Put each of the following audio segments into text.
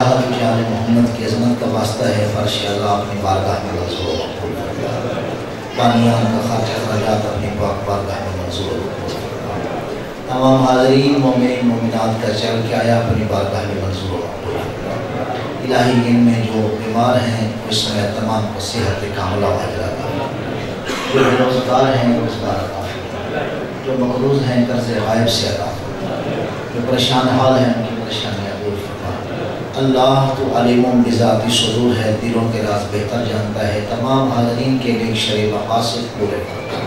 اتحاد جان محمد کی عظمت کا واسطہ ہے، فرش اللہ اپنی بارگاہ میں منظور و مقبول فرما۔ بانیان کا خرچ اخراجات اپنی پاک بارگاہ میں منظور و مقبول فرما۔ تمام حاضرین مومنین مومنات کا چل کے آیا اپنی بارگاہ میں منظور و مقبول فرما۔ الہی ان میں جو بیمار ہیں اس میں تمام کو صحت کاملہ و عاجلہ عطا فرما۔ جو روزگار ہیں روزگار عطا فرما۔ جو مقروض ہیں قرض غائب سے عطا فرما۔ جو پریشان حال ہیں ان کی پریشانیاں دور فرما۔ اللہ تو علیم بذات صدور ہے، دلوں کے راز بہتر جانتا ہے۔ تمام حاضرین کے لیے شریف مقاصد پورے فرما۔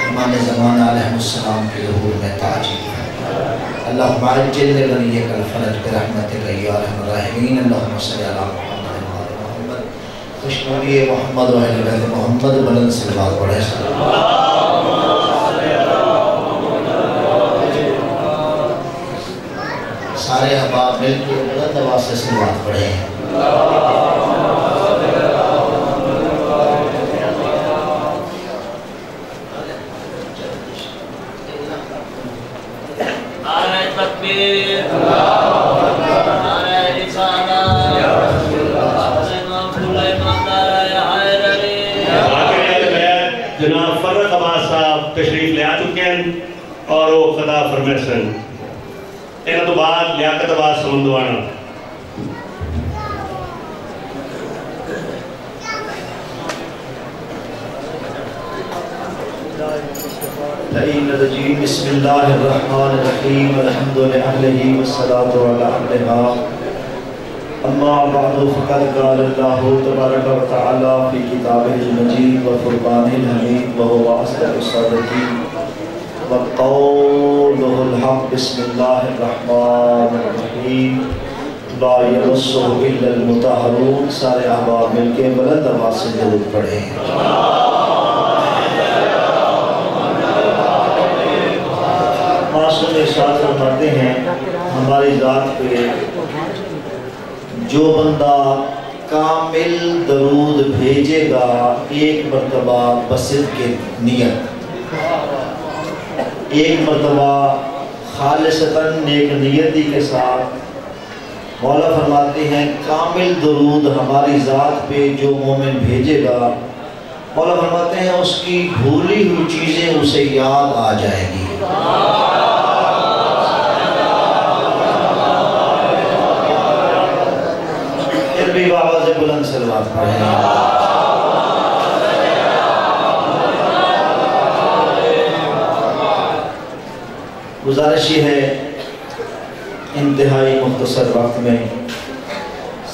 امام زمان علیہ السلام کے ظہور میں تعجیل فرما۔ اللہم عجل لغنیک الفرج برحمتک یا ارحم الراحمین۔ اللہم صلی علی محمد و آل محمد۔ خوشنودی محمد و اہل بیت محمد بلند صلوات پڑھے صلی اللہ۔ سارے احباب مل کے بلند آواز سے صلوات پڑھیں۔ جناب فرق عباس صاحب تشریف لے آ چکے ہیں اور وہ خدا فرمیسن انہاں تو بعد لیاقت عباس سمندوانا۔ بسم اللہ الرحمن الرحیم الحمد للہ والصلاة علی اہلہا اما بعد فقد قال اللہ تبارک و تعالی فی کتابہ المجید و فرقانہ الحمید وهو اصدق الصادقین وقولہ الحق۔ بسم اللہ الرحمن الرحیم لا یمسہ الا المطہرون۔ سارے احباب مل کے بلند آواز سے درود پڑھیں۔ معصوم ارشاد فرماتے ہیں ہماری ذات پہ جو بندہ کامل درود بھیجے گا ایک مرتبہ بصدق نیت، ایک مرتبہ خالصتاً نیک نیتی کے ساتھ، مولا فرماتے ہیں کامل درود ہماری ذات پہ جو مومن بھیجے گا، مولا فرماتے ہیں اس کی بھولی ہوئی چیزیں اسے یاد آ جائیں گی۔ پھر بھی آواز بلند صلوات پڑھیں۔ گزارش یہ ہے انتہائی مختصر وقت میں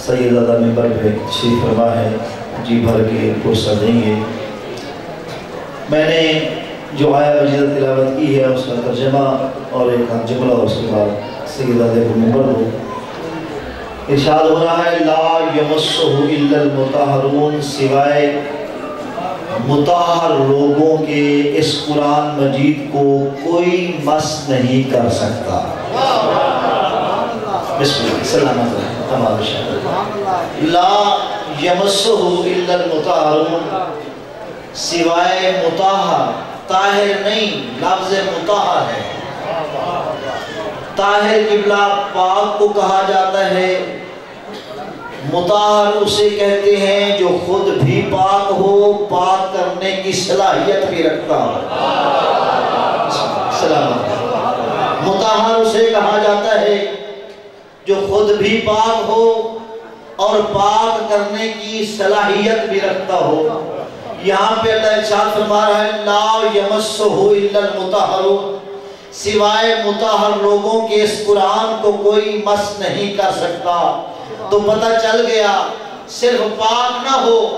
سیدزادہ ممبر پہ تشریف فرما ہے، جی بھر کے فرصت دیں گے۔ میں نے جو آیہ مجیدہ تلاوت کی ہے اس کا ترجمہ اور ایک جملہ اس کے بعد سیدزادہ کو ممبر دو۔ ارشاد ہو رہا ہے لا یمسہ الا المطہرون، سوائے مطہر لوگوں کے اس قرآن مجید کو کوئی مس نہیں کر سکتا۔ بسم اللہ سلامت رہے تمام شاہد۔ لا یمسہ الا المطہرون، سوائے مطہر، طاہر نہیں، لفظ مطہر ہے۔ طاہر قبلہ پاک کو کہا جاتا ہے، مطہر اسے کہتے ہیں جو خود بھی پاک ہو، پاک کرنے کی صلاحیت بھی رکھتا ہو۔ سلامت۔ مطہر اسے کہا جاتا ہے جو خود بھی پاک ہو اور پاک کرنے کی صلاحیت بھی رکھتا ہو۔ یہاں پہ اللہ ارشاد فرما رہا ہے لا یمسہ الا المطہرون، سوائے مطہر لوگوں کے اس قرآن کو کوئی مس نہیں کر سکتا۔ تو پتہ چل گیا صرف پاک نہ ہو،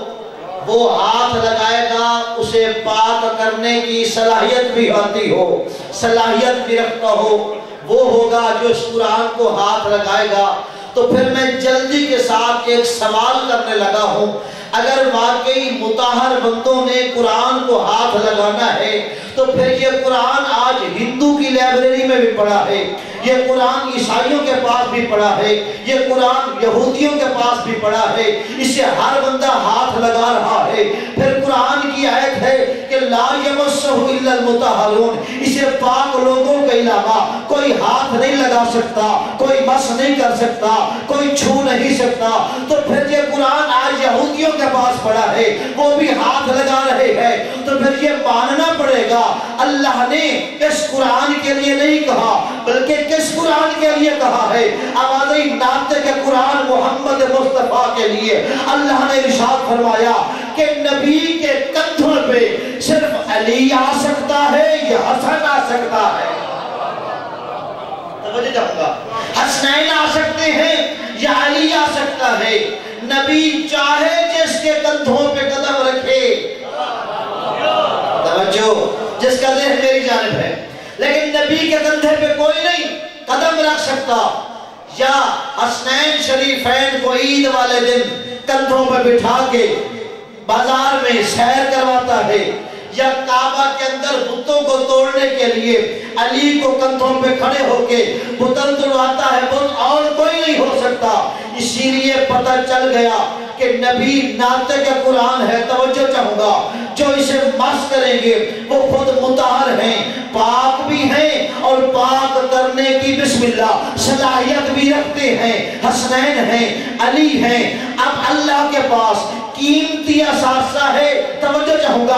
وہ ہاتھ لگائے گا اسے پاک کرنے کی صلاحیت بھی آتی ہو، صلاحیت بھی رکھتا ہو، وہ ہوگا جو اس قرآن کو ہاتھ لگائے گا۔ تو پھر میں جلدی کے ساتھ ایک سوال کرنے لگا ہوں، اگر واقعی مطہر بندوں نے قرآن کو ہاتھ لگانا ہے تو پھر یہ قرآن آج ہندو کی لائبریری میں بھی پڑا ہے، یہ قرآن عیسائیوں کے پاس بھی پڑا ہے، یہ قرآن یہودیوں کے پاس بھی پڑا ہے، اسے ہر بندہ ہاتھ لگا رہا ہے۔ پھر قرآن کی آیت ہے کہ لا یمسہ الا المطہرون، اسے پاک لوگوں کے علاوہ کوئی ہاتھ نہیں لگا سکتا، کوئی مس نہیں کر سکتا، کوئی چھو نہیں سکتا۔ تو پھر یہ قرآن آج یہودیوں کے پاس پڑا ہے، وہ بھی ہاتھ لگا رہے ہیں، تو پھر یہ ماننا پڑے گا اللہ نے اس قرآن کے لیے نہیں کہا بلکہ کس قرآن کے لیے کہا ہے؟ آوازی ناطق کے قرآن محمد مصطفیٰ کے لیے اللہ نے ارشاد فرمایا کہ نبی کے کندھوں پہ صرف علی آ سکتا ہے یا حسن آ سکتا ہے؟ توجہ جاؤں گا، حسنین آ سکتے ہیں یا علی آ سکتا ہے؟ نبی چاہے جس کے کندھوں پہ قدم رکھے، توجہ، جس کا ذہن میری جانب ہے، لیکن نبی کے کندھے پہ کوئی نہیں قدم رکھ سکتا۔ یا حسنین شریفین کو عید والے دن کندھوں پہ بٹھا کے بازار میں سیر کرواتا ہے، یا کعبہ کے اندر بتوں کو توڑنے کے لیے علی کو کندھوں پہ کھڑے ہو کے بتن توڑواتا ہے، بت اور کوئی نہیں ہو سکتا۔ اسی لیے پتہ چل گیا کہ نبی ناطق قرآن ہے۔ توجہ چاہوں گا، جو اسے مس کریں گے وہ خود مطہر ہیں، پاک بھی ہیں اور پاک کرنے کی بسم اللہ صلاحیت بھی رکھتے ہیں، حسنین ہیں، علی ہیں۔ اب اللہ کے پاس قیمتی اثاثہ ہے، توجہ چاہوں گا،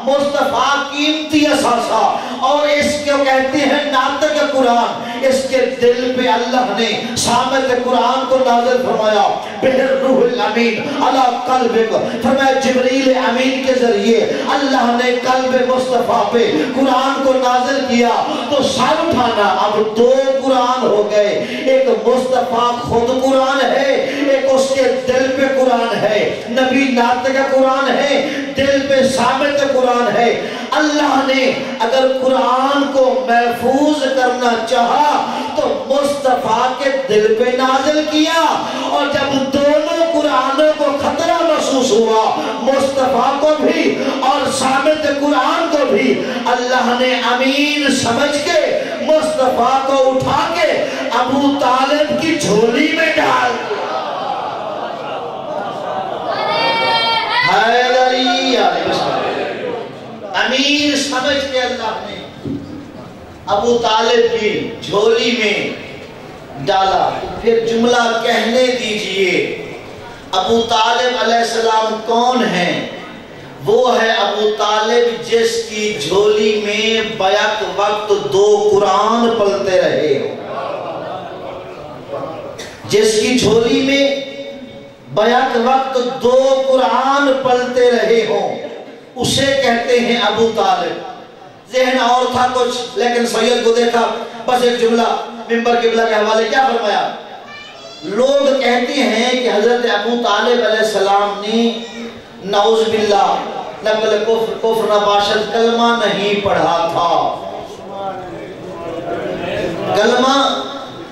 مصطفیٰ قیمتی اثاثہ، اور اس کو کہتے ہیں ناطق قرآن۔ اس کے دل پہ اللہ نے شامل قرآن کو نازل فرمایا، بہر روح الامین علی قلبک، فرمایا جبریل امین کے ذریعے اللہ نے قلب مصطفیٰ پہ قرآن کو نازل کیا۔ تو سر اٹھانا، اب دو قرآن ہو گئے، ایک مصطفیٰ خود قرآن ہے، ایک اس کے دل پہ قرآن ہے، نبی ناطق قرآن ہے، دل پہ ثابت قرآن ہے۔ اللہ نے اگر قرآن کو محفوظ کرنا چاہا تو مصطفیٰ کے دل پہ نازل کیا، اور جب دونوں قرآنوں کو خطرہ محسوس ہوا، مصطفیٰ کو بھی اور ثابت قرآن کو بھی، اللہ نے امین سمجھ کے مصطفیٰ کو اٹھا کے ابو طالب کی جھولی میں ڈال دیا۔ امین سمجھ کے اللہ نے ابو طالب کی جھولی میں ڈالا۔ پھر جملہ کہنے دیجئے، ابو طالب علیہ السلام کون ہیں؟ وہ ہے ابو طالب جس کی جھولی میں بیک وقت دو قرآن پلتے رہے، جس کی جھولی میں بیک وقت دو قرآن پلتے رہے ہوں، اسے کہتے ہیں ابو طالب۔ ذہن اور تھا کچھ، لیکن سید کو دیکھا، بس ایک جملہ ممبر قبلہ کے حوالے کیا فرمایا؟ لوگ کہتے ہیں کہ حضرت ابو طالب علیہ السلام نے نعوذ باللہ نقل کفر نباشد کلمہ نہیں پڑھا تھا، کلمہ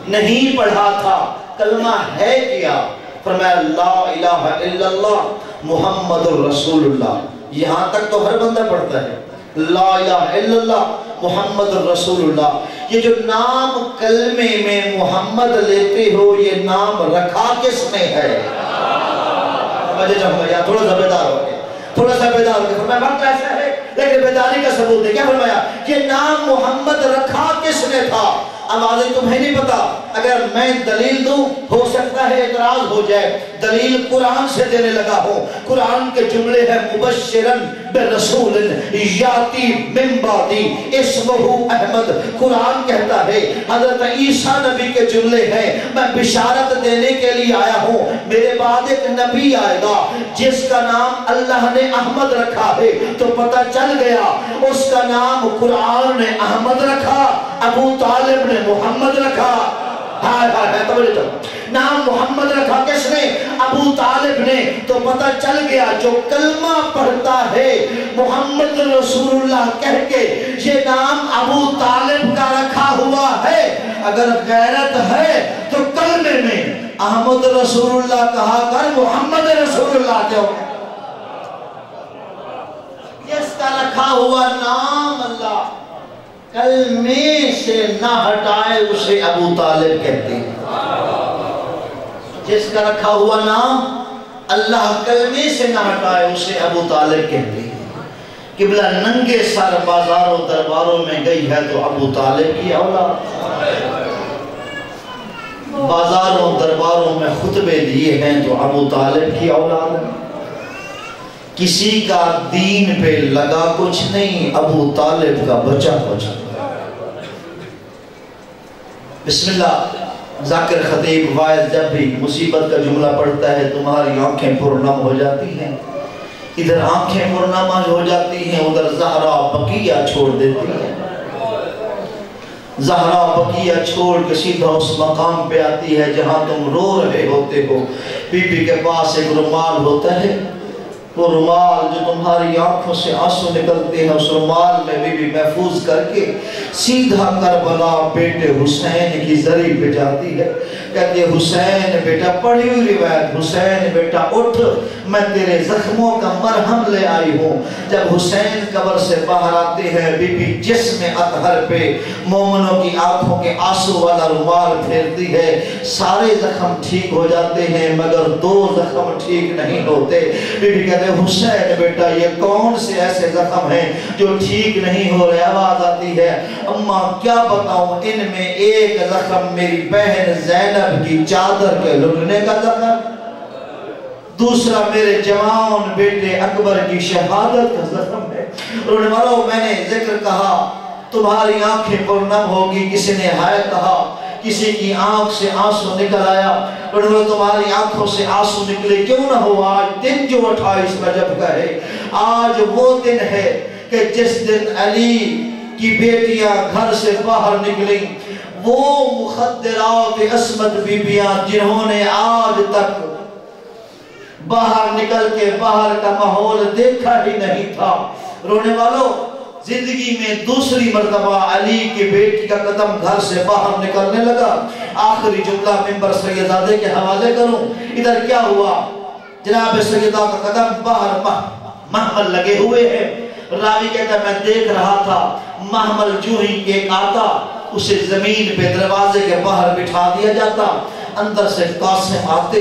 نہیں پڑھا تھا۔ کلمہ ہے کیا؟ فرمایا لا الہ الا اللہ محمد الرسول اللہ۔ یہاں تک تو ہر بندہ پڑھتا ہے، لا الہ الا اللہ محمد الرسول اللہ۔ یہ جو نام کلمے میں محمد لیتے ہو، یہ نام رکھا کس نے ہے؟ مجھے چاہوں گا یا تھوڑا سا بیدار ہو گئے، تھوڑا سا بیدار ہو گئے۔ فرمایا وقت ایسا ہے لیکن بیداری کا ثبوت ہے۔ کیا فرمایا؟ یہ نام محمد رکھا کس نے تھا؟ اب آج تمہیں نہیں پتا، اگر میں دلیل دوں ہو سکتا ہے اعتراض ہو جائے۔ دلیل قرآن سے دینے لگا ہوں، قرآن کے جملے ہیں مبشرن برسول یاتی من بعدی اسمہ احمد۔ قرآن کہتا ہے حضرت عیسیٰ نبی کے جملے ہیں، میں بشارت دینے کے لیے آیا ہوں، میرے بعد ایک نبی آئے گا جس کا نام اللہ نے احمد رکھا ہے۔ تو پتہ چل گیا اس کا نام قرآن نے احمد رکھا، ابو طالب نے محمد رکھا۔ نام محمد رکھا کس نے؟ ابو طالب نے۔ تو پتہ چل گیا جو کلمہ پڑھتا ہے محمد رسول اللہ کہہ کے، یہ نام ابو طالب کا رکھا ہوا ہے۔ اگر غیرت ہے تو کلمے میں احمد رسول اللہ کہا کر محمد رسول اللہ کیوں؟ جس کا رکھا ہوا نام اللہ کلمے سے نہ ہٹائے اسے ابو طالب کہتے ہیں. جس کا رکھا ہوا نام اللہ کلمے سے نہ ہٹائے اسے ابو طالب کہتے ہیں. قبلہ ننگے سر بازاروں درباروں میں گئی ہے تو ابو طالب کی اولاد. بازاروں درباروں میں خطبے دیے ہیں تو ابو طالب کی اولاد. کسی کا دین پہ لگا کچھ نہیں، ابو طالب کا بچہ کچھ. بسم اللہ. ذاکر خطیب وائز جب بھی مصیبت کا جملہ پڑھتا ہے تمہاری آنکھیں پرنم ہو جاتی ہیں. ادھر آنکھیں پرنم ہو جاتی ہیں، ادھر زہرا بقیہ چھوڑ دیتی ہیں. زہرا بقیہ چھوڑ کے سیدھا اس مقام پہ آتی ہے جہاں تم رو رہے ہوتے ہو. بی بی کے پاس ایک رومال ہوتا ہے، وہ رومال جو تمہاری آنکھوں سے آنسو نکلتے ہیں اس رومال میں بی بی محفوظ کر کے سیدھا کربلا بیٹے حسین کی زری پہ جاتی ہے. کہتے ہیں حسین بیٹا، پڑھی ہوئی روایت، حسین بیٹا اٹھ، میں تیرے زخموں کا مرہم لے آئی ہوں. جب حسین قبر سے باہر آتے ہیں بی بی جسم اطہر پہ مومنوں کی آنکھوں کے آنسو والا رومال پھیرتی ہے. سارے زخم ٹھیک ہو جاتے ہیں مگر 2 زخم ٹھیک نہیں ہوتے. بی بی کہتے ہیں حسین بیٹا یہ کون سے ایسے زخم ہیں جو ٹھیک نہیں ہو رہے؟ آواز آتی ہے اماں کیا بتاؤں، ان میں ایک زخم میری بہن زینب کی چادر کے لٹنے کا زخم، دوسرا میرے جوان بیٹے اکبر کی شہادت کا زخم ہے. رونے والوں میں نے ذکر کہا تمہاری آنکھیں پرنم ہوگی، کسی نے ہائے کہا، کسی کی آنکھ سے آنسو نکل آیا. اور تمہاری آنکھوں سے آنسو نکلے کیوں نہ ہو، آج دن جو 28 رجب کا ہے، آج وہ دن ہے کہ جس دن علی کی بیٹیاں گھر سے باہر نکلیں. وہ مخدرات عصمت بیبیاں جنہوں نے آج تک باہر نکل کے باہر کا ماحول دیکھا ہی نہیں تھا. رونے والوں زندگی میں دوسری مرتبہ علی کی بیٹی کا قدم گھر سے باہر نکلنے لگا. آخری جملہ منبر سیدزادے کے حوالے کروں. ادھر کیا ہوا، جناب سیدہ کا قدم باہر محمل لگے ہوئے ہیں. راوی کہتا میں دیکھ رہا تھا، محمل جو ہی ایک آتا اسے زمین پہ دروازے کے باہر بٹھا دیا جاتا. اندر سے قاسم آتے،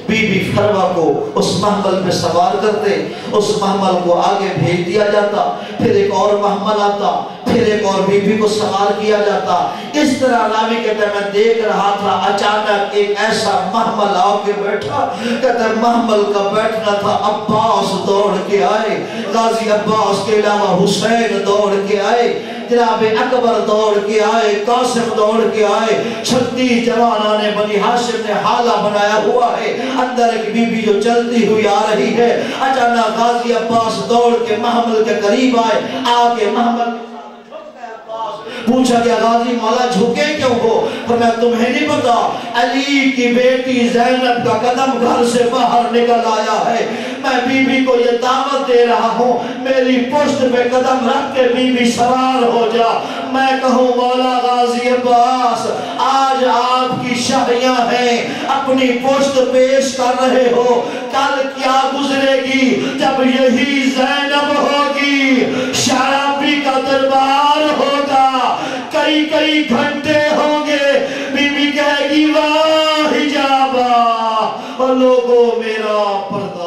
بی بی فروہ کو اس محمل پہ سوار کرتے، اس محمل کو آگے بھیج دیا جاتا. پھر ایک اور محمل آتا، پھر ایک اور بی بی کو سوار کیا جاتا. اس طرح راوی کہتا ہے میں دیکھ رہا تھا، اچانک ایک ایسا محمل آ کے بیٹھا. کہتا ہے محمل کا بیٹھنا تھا، عباس دوڑ کے آئے، غازی عباس کے علاوہ حسین دوڑ کے آئے، جناب اکبر دوڑ کے آئے، قاسم دوڑ کے آئے. 36 جوانان بنی ہاشم نے حالہ بنایا ہوا ہے. اندر ایک بی بی جو چلتی ہوئی آ رہی ہے. اچانک غازی عباس دوڑ کے محمل کے قریب آئے، آگے محمل پوچھا کہ غازی مولا جھکے کیوں ہو؟ فرمایا تمہیں نہیں پتا علی کی بیٹی زینب کا قدم گھر سے باہر نکل آیا ہے. میں بی بی کو یہ دعوت دے رہا ہوں میری پشت پہ قدم رکھ کے بی بی سوار ہو جا. میں کہوں مولا غازی عباس آج آپ کی شاہیاں ہیں، اپنی پشت پیش کر رہے ہو، کل کیا گزرے گی جب یہی زینب ہوگی، شرابی کا دربار ہوگا، کئی گھنٹے ہوں گے. بی بی کہے گی واہ حجابہ، اور لوگوں میرا پردہ